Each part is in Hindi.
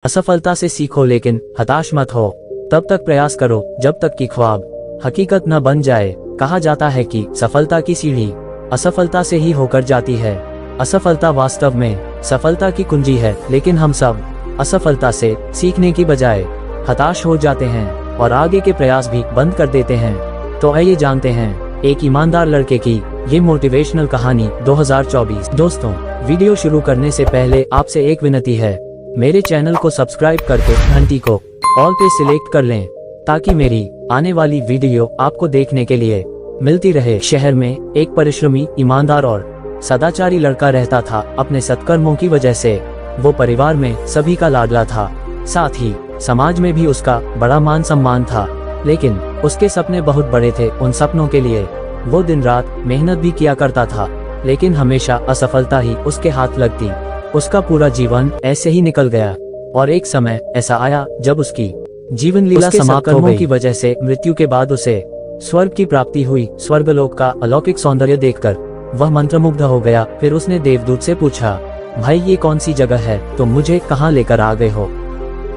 असफलता से सीखो लेकिन हताश मत हो। तब तक प्रयास करो जब तक कि ख्वाब हकीकत न बन जाए। कहा जाता है कि सफलता की सीढ़ी असफलता से ही होकर जाती है। असफलता वास्तव में सफलता की कुंजी है, लेकिन हम सब असफलता से सीखने की बजाय हताश हो जाते हैं और आगे के प्रयास भी बंद कर देते हैं। तो आइए जानते हैं एक ईमानदार लड़के की ये मोटिवेशनल कहानी 2024। दोस्तों, वीडियो शुरू करने से पहले आपसे एक विनती है, मेरे चैनल को सब्सक्राइब करके घंटी को ऑल पे सिलेक्ट कर लें ताकि मेरी आने वाली वीडियो आपको देखने के लिए मिलती रहे। शहर में एक परिश्रमी, ईमानदार और सदाचारी लड़का रहता था। अपने सत्कर्मों की वजह से वो परिवार में सभी का लाडला था, साथ ही समाज में भी उसका बड़ा मान सम्मान था। लेकिन उसके सपने बहुत बड़े थे। उन सपनों के लिए वो दिन रात मेहनत भी किया करता था, लेकिन हमेशा असफलता ही उसके हाथ लगती। उसका पूरा जीवन ऐसे ही निकल गया और एक समय ऐसा आया जब उसकी जीवन लीला समाप्त हो गई। की वजह से मृत्यु के बाद उसे स्वर्ग की प्राप्ति हुई। स्वर्गलोक का अलौकिक सौंदर्य देखकर वह मंत्रमुग्ध हो गया। फिर उसने देवदूत से पूछा, भाई ये कौन सी जगह है, तुम मुझे कहाँ लेकर आ गए हो?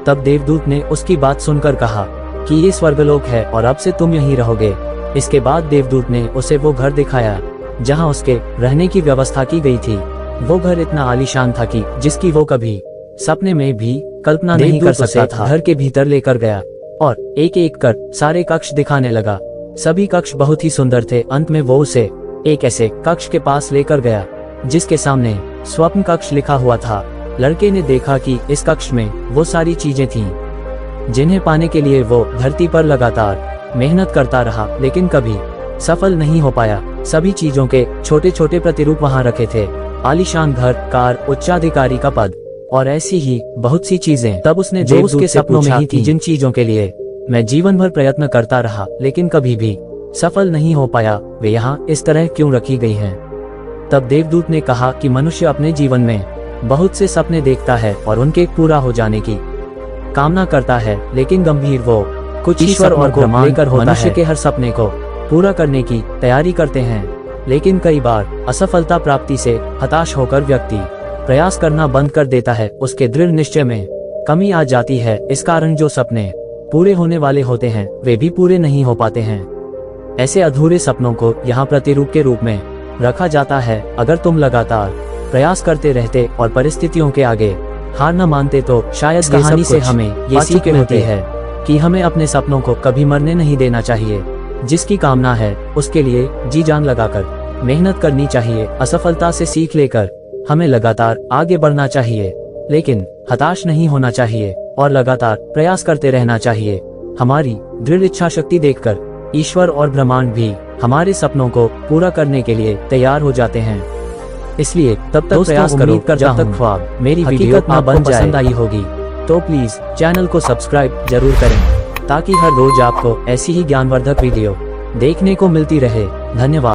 तब देवदूत ने उसकी बात सुनकर कहा कि ये स्वर्गलोक है और अब से तुम यहीं रहोगे। इसके बाद देवदूत ने उसे वो घर दिखाया जहाँ उसके रहने की व्यवस्था की गई थी। वो घर इतना आलीशान था कि जिसकी वो कभी सपने में भी कल्पना नहीं कर सकता था। घर के भीतर लेकर गया और एक एक कर सारे कक्ष दिखाने लगा। सभी कक्ष बहुत ही सुंदर थे। अंत में वो उसे एक ऐसे कक्ष के पास लेकर गया जिसके सामने स्वप्न कक्ष लिखा हुआ था। लड़के ने देखा कि इस कक्ष में वो सारी चीजें थीं जिन्हें पाने के लिए वो धरती पर लगातार मेहनत करता रहा, लेकिन कभी सफल नहीं हो पाया। सभी चीजों के छोटे छोटे प्रतिरूप वहां रखे थे, आलीशान घर, कार, उच्चाधिकारी का पद और ऐसी ही बहुत सी चीजें। तब उसने जो उसके सपनों में ही थी, जिन चीजों के लिए मैं जीवन भर प्रयत्न करता रहा लेकिन कभी भी सफल नहीं हो पाया, वे यहाँ इस तरह क्यों रखी गई हैं? तब देवदूत ने कहा कि मनुष्य अपने जीवन में बहुत से सपने देखता है और उनके पूरा हो जाने की कामना करता है, लेकिन गंभीर वो कुछ ईश्वर और ब्रह्मांड लेकर मनुष्य के हर सपने को पूरा करने की तैयारी करते हैं। लेकिन कई बार असफलता प्राप्ति से हताश होकर व्यक्ति प्रयास करना बंद कर देता है। उसके दृढ़ निश्चय में कमी आ जाती है। इस कारण जो सपने पूरे होने वाले होते हैं वे भी पूरे नहीं हो पाते हैं। ऐसे अधूरे सपनों को यहाँ प्रतिरूप के रूप में रखा जाता है। अगर तुम लगातार प्रयास करते रहते और परिस्थितियों के आगे हार न मानते तो शायद कहानी से हमें ये सीख मिलती है कि हमें अपने सपनों को कभी मरने नहीं देना चाहिए। जिसकी कामना है उसके लिए जी जान लगाकर मेहनत करनी चाहिए। असफलता से सीख लेकर हमें लगातार आगे बढ़ना चाहिए, लेकिन हताश नहीं होना चाहिए और लगातार प्रयास करते रहना चाहिए। हमारी दृढ़ इच्छा शक्ति देखकर ईश्वर और ब्रह्मांड भी हमारे सपनों को पूरा करने के लिए तैयार हो जाते हैं। इसलिए तब तक प्रयास करो जब तक ख्वाब मेरी वीडियो आपको पसंद आई होगी तो प्लीज चैनल को सब्सक्राइब जरूर करें ताकि हर रोज आपको ऐसी ही ज्ञानवर्धक वीडियो देखने को मिलती रहे। धन्यवाद।